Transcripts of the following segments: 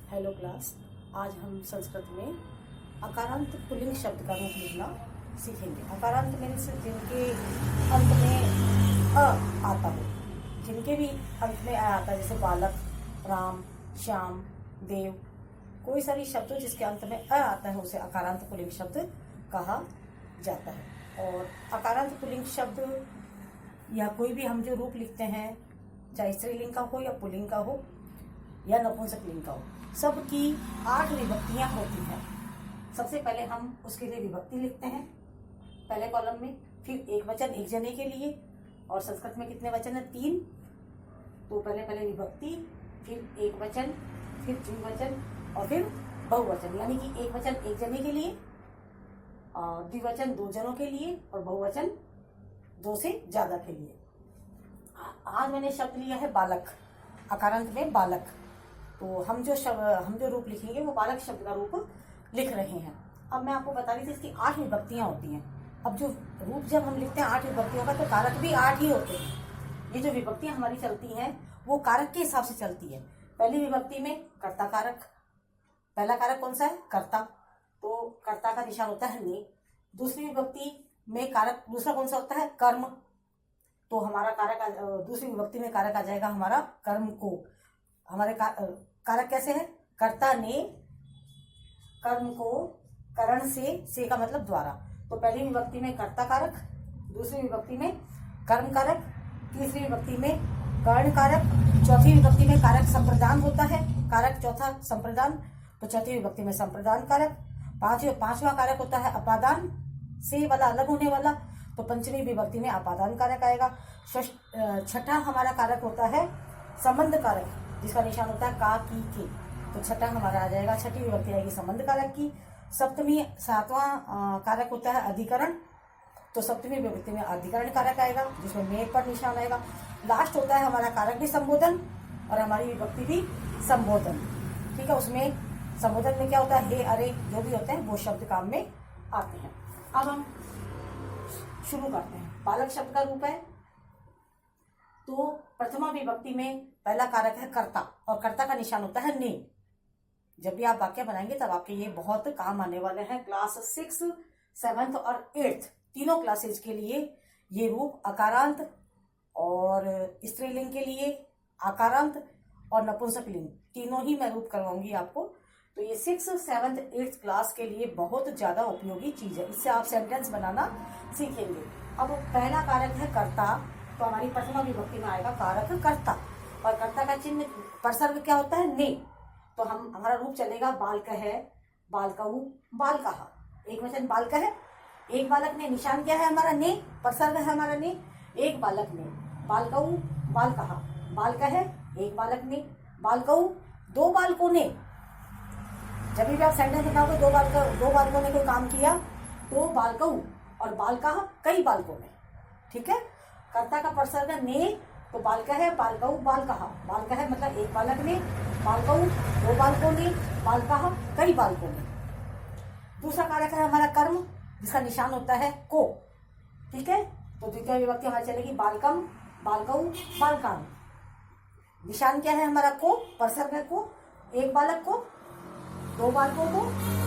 Hello class. आज हम संस्कृत में अकारांत पुल्लिंग शब्द का रूप लिखना सीखेंगे। अकारांत मीन्स जिनके अंत में अ आता हो, जिनके भी अंत में अ आता है, जैसे बालक, राम, श्याम, देव। कोई सारी शब्द हो जिसके अंत में अ आता है उसे अकारांत पुल्लिंग शब्द कहा जाता है। और अकारांत पुल्लिंग शब्द या कोई भी हम जो रूप लिखते हैं, चाहे स्त्रीलिंग का हो या पुल्लिंग का हो या नपुंसकलिंग का हो, सबकी 8 विभक्तियां होती हैं। सबसे पहले हम उसके लिए विभक्ति लिखते हैं पहले कॉलम में, फिर एक वचन एक जने के लिए। और संस्कृत में कितने वचन है? 3। तो पहले विभक्ति, फिर एक वचन, फिर द्विवचन और फिर बहुवचन। यानी कि एक वचन एक जने के लिए, और द्विवचन 2 जनों के लिए, और बहुवचन 2 से ज्यादा के लिए। आज मैंने शब्द लिया है बालक, अकारांत में बालक। तो हम जो रूप लिखेंगे वो बालक शब्द का रूप लिख रहे हैं। अब मैं आपको बता रही थी इसकी 8 विभक्तियां होती हैं। अब जो रूप जब हम लिखते हैं 8 विभक्तियों का, तो कारक भी 8 ही होते हैं। ये जो विभक्तियां हमारी चलती हैं वो कारक के हिसाब से चलती है। पहली विभक्ति में कर्ता कारक, पहला कारक कौन सा है? कर्ता। तो कर्ता का निशान होता है ने। दूसरी विभक्ति में कारक दूसरा कौन सा होता है? कर्म। तो हमारा कारक दूसरी विभक्ति में कारक आ जाएगा हमारा कर्म को। हमारे कारक कैसे है? कर्ता ने कर्म को करण से का मतलब द्वारा। तो पहली विभक्ति में कर्ता कारक, दूसरी विभक्ति में कर्म कारक, तीसरी विभक्ति में कर्ण कारक, चौथी विभक्ति में कारक संप्रदान होता है, कारक चौथा संप्रदान। तो चौथी विभक्ति में संप्रदान कारक। पांचवा कारक होता है अपादान, से वाला अलग होने वाला। तो पंचमी विभक्ति में अपादान कारक आएगा। छठा हमारा कारक होता है संबंध कारक, जिसका निशान होता है का, की, के। तो छठा हमारा आ जाएगा, छठी विभक्ति आएगी संबंध कारक की। सातवां कारक होता है अधिकरण। तो सप्तमी विभक्ति में अधिकरण कारक आएगा, जिसमें में पर निशान आएगा। लास्ट होता है हमारा कारक भी संबोधन और हमारी विभक्ति भी संबोधन। ठीक है, उसमें संबोधन में क्या होता है? हे, अरे, जो भी होते हैं वो शब्द काम में आते हैं। अब हम शुरू करते हैं। बालक शब्द का रूप है तो प्रथमा विभक्ति में पहला कारक है कर्ता, और कर्ता का निशान होता है ने। जब भी आप वाक्य बनाएंगे तब आपके ये बहुत काम आने वाले हैं। क्लास 6, 7 और 8 तीनों क्लासेज के लिए ये रूप अकारांत, और स्त्रीलिंग के लिए आकारांत, और नपुंसकलिंग, तीनों ही मैं रूप करवाऊंगी आपको। तो ये 6, 7, 8 क्लास के लिए बहुत ज्यादा उपयोगी चीज है। इससे आप सेंटेंस बनाना सीखेंगे। अब पहला कारक है कर्ता, तो हमारी प्रथमा विभक्ति में आएगा कारक कर्ता, और कर्ता का चिन्ह परसर्ग क्या होता है? ने। तो हमारा रूप चलेगा बालक है, बालकऊ, बालकहा। एक वचन बालक है, एक बालक ने, निशान क्या है हमारा? ने, परसर्ग है हमारा ने। एक बालक ने, बालकऊ, बालकहा। बालक है, एक बालक ने, बालकऊ, 2 बालकों ने। जब भी आप सेंटेंस बनाओगे दो बालकों ने कोई काम किया, तो बालकऊ, और बालकहा कई बालकों ने। ठीक है, कर्ता का परसर्ग ने, तो बालक है, बालकऊ, बालकहा। बालक है मतलब एक बालक ने, बालकऊ 2 बालकों ने, बालकहा कई बालकों ने। दूसरा कारक है हमारा कर्म, जिसका निशान होता है को। ठीक है, तो द्वितीय विभक्ति हमारी चलेगी बालकम, बालकऊ, बालकान। निशान क्या है हमारा? को, परसर्ग है को, एक बालक को, 2 बालकों को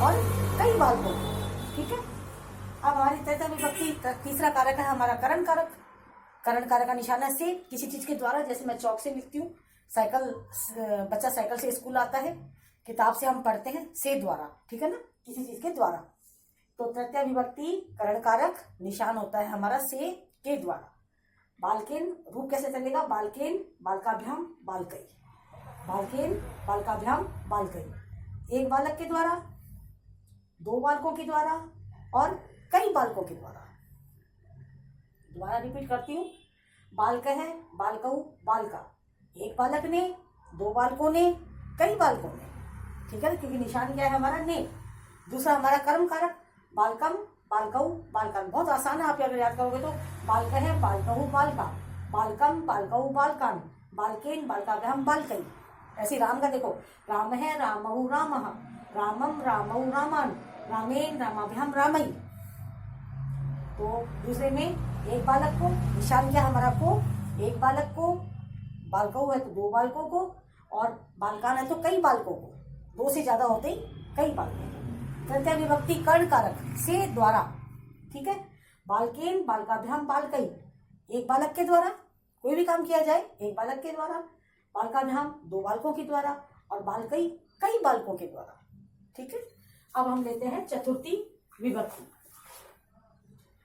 और कई बालकों को। ठीक है, अब हमारी तृतीय विभक्ति तीसरा कारक है हमारा करण कारक। करण कारक का निशान है से, किसी चीज के द्वारा। जैसे मैं चौक से लिखती हूँ, बच्चा साइकिल से स्कूल आता है, किताब से हम पढ़ते हैं से द्वारा। ठीक है ना, किसी चीज के द्वारा। तो तृतीय विभक्ति करण कारक, निशान होता है हमारा से के द्वारा। बालकेन रूप कैसे चलेगा? बालकेन, बालकाभ्याम, बालकई। बालकेन, बालकाभ्याम, बालकई। एक बालक के द्वारा, 2 बालकों के द्वारा और कई बालकों के द्वारा। दोबारा रिपीट करती हूँ। बालक है, बालकऊ, बालका। एक बालक ने, 2 बालकों ने, कई बालकों ने। ठीक है, क्योंकि निशान क्या है हमारा? ने। दूसरा हमारा कर्म कारक, बालकम, बालकऊ, बालकान। बहुत आसान है, आप अगर याद करोगे तो। बालक है, बालकऊ, बालका। बालकम, बालकऊ, बालकान। बालकेन, बालकाभ्याम, बालकई। ऐसे राम का देखो, राम है, रामहु, रामः। रामम, रामऊ, रामान। रामेन, रामाभ्याम, रामई। तो दूसरे में एक बालक को, निशान क्या हमारा? को। एक बालक को, बालकऊ है तो 2 बालकों को, और बालकान है तो कई बालकों को। दो से ज्यादा होते ही कई बालक। तृतीय विभक्ति कर्ण कारक से द्वारा, ठीक है। बालकेन बालकाभ्याम बालकई, एक बालक के द्वारा कोई भी काम किया जाए एक बालक के द्वारा, बालकाभ्याम दो बालकों के द्वारा, और बालकई कई बालकों के द्वारा, ठीक है। अब हम लेते हैं चतुर्थी विभक्ति।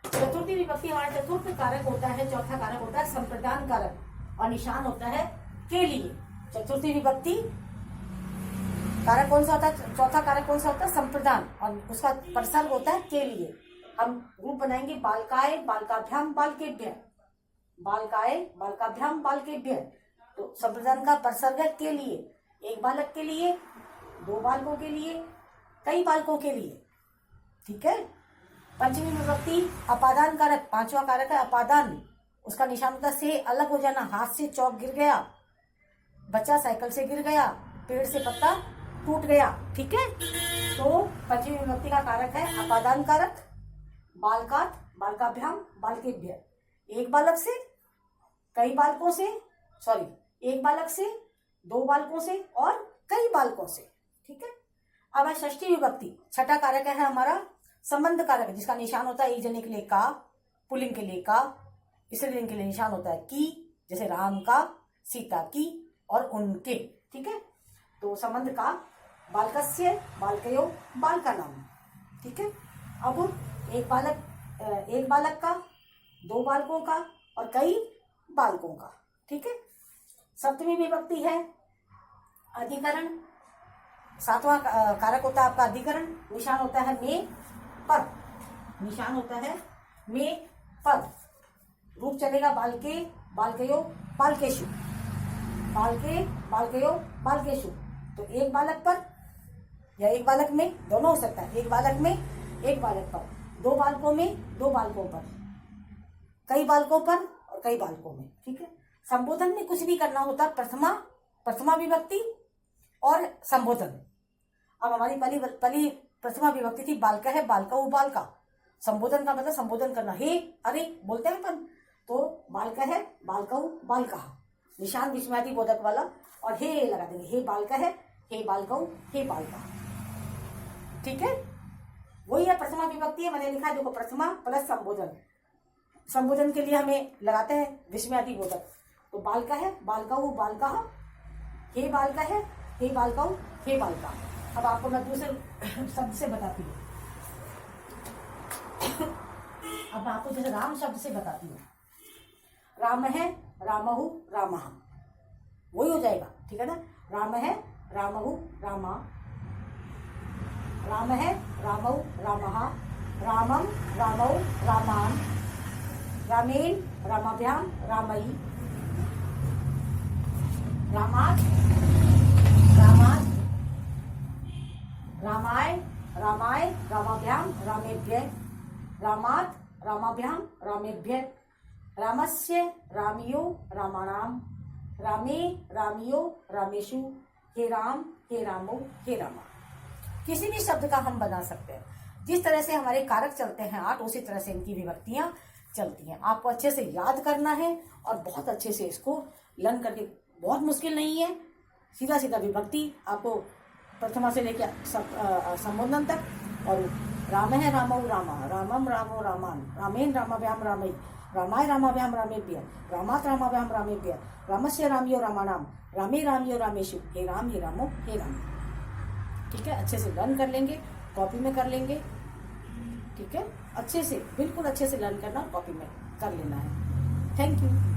चतुर्थी विभक्ति हमारा चतुर्थ कारक होता है, चौथा कारक होता है संप्रदान कारक और निशान होता है के लिए। चतुर्थी विभक्ति कारक कौन सा होता है, चौथा कारक कौन सा होता है, संप्रदान, और उसका परसर्ग होता है के लिए। हम रूप बनाएंगे बालकाय बालकाभ्याम बालकेभ्य, बालकाय बालकाभ्याम बालकेभ्य। तो संप्रदान का परसर्ग है के लिए, एक बालक के लिए, दो बालकों के लिए, कई बालकों के लिए, ठीक है। पंचमी विभक्ति अपादान कारक, पांचवा कारक है अपादान, उसका निशान होता है से अलग हो जाना, हाथ से चौक गिर गया, बच्चा साइकिल से गिर गया, पेड़ से पत्ता टूट गया, ठीक है। तो पंचमी विभक्ति का कारक है अपादान कारक, बालकात बालकाभ्याम बालकेभ्य, एक बालक से कई बालकों से, सॉरी एक बालक से दो बालकों से और कई बालकों से, ठीक है। अब है षष्ठी विभक्ति, छठा कारक है हमारा संबंध कारक, जिसका निशान होता है एक जने के लिए का, पुल्लिंग के लिए का, स्त्रीलिंग के लिए निशान होता है की, जैसे राम का, सीता की और उनके, ठीक है। तो संबंध का बालकस्य बालकयो बालका नाम, ठीक है। अब एक बालक का, दो बालकों का और कई बालकों का, ठीक है। सप्तमी विभक्ति है अधिकरण, सातवां कारक होता है आपका अधिकरण, निशान होता है में पर, निशान होता है में पर। रूप चलेगा बालके बालकयो बालकेशु, बालके बालकयो बालकेशु। तो एक बालक पर या एक बालक में, दोनों हो सकता है, एक बालक में एक बालक पर, दो बालकों में दो बालकों पर, कई बालकों पर और कई बालकों में, ठीक है। संबोधन में कुछ नहीं करना होता, प्रथमा विभक्ति और संबोधन। अब हमारी पहली प्रथमा विभक्ति थी बालका है बालका वो बालका, संबोधन का मतलब संबोधन करना, हे अरे बोलते हैं अपन, तो बालका है बालका वो बालका, निशान विस्मयादि बोधक वाला, और हे लगा देंगे, हे बालका है हे बालका हे बालका, ठीक है। वही है प्रथमा विभक्ति है, मैंने लिखा है देखो प्रथमा प्लस संबोधन, संबोधन के लिए हमें लगाते हैं विस्मयादि बोधक। तो बालका है बालका वो बालका, हे बालका है हे बालका हे बालका। अब आपको मैं दूसरे शब्द से बताती हूँ, अब आपको जैसे राम शब्द से बताती हूँ, राम है रामहु रामा, वही हो जाएगा, ठीक है ना। राम है रामहु रामा, राम है रामहु रामः, रामम रामौ रामान, रामेण रामाभ्याम रामई, रामात रामात, रामाय रामाय रामाभ्याम रामेभ्य, रामात रामाभ्याम रामेभ्य, रामस्य रामियो रामाणाम, रामे रामियो रामेशु, हे राम हे रामो हे रामा। किसी भी शब्द का हम बना सकते हैं, जिस तरह से हमारे कारक चलते हैं 8, उसी तरह से इनकी विभक्तियां चलती हैं। आपको अच्छे से याद करना है और बहुत अच्छे से इसको लर्न करके, बहुत मुश्किल नहीं है, सीधा सीधा विभक्ति आपको प्रथमा से लेकर संबोधन तक। और राम है रामौ रामा, रामम रामो रामान, रामेन रामाभ्याम रामई, रामाय रामाभ्याम रामेभ्य, रामात रामाभ्याम रामेभ्य, रामस्य रामियो रामाणाम, रामे रामियो रामेशु, हे राम हे रामो हे राम। ठीक है, अच्छे से लर्न कर लेंगे, कॉपी में कर लेंगे, ठीक है। अच्छे से, बिल्कुल अच्छे से लर्न करना, कॉपी में कर लेना है। Thank you.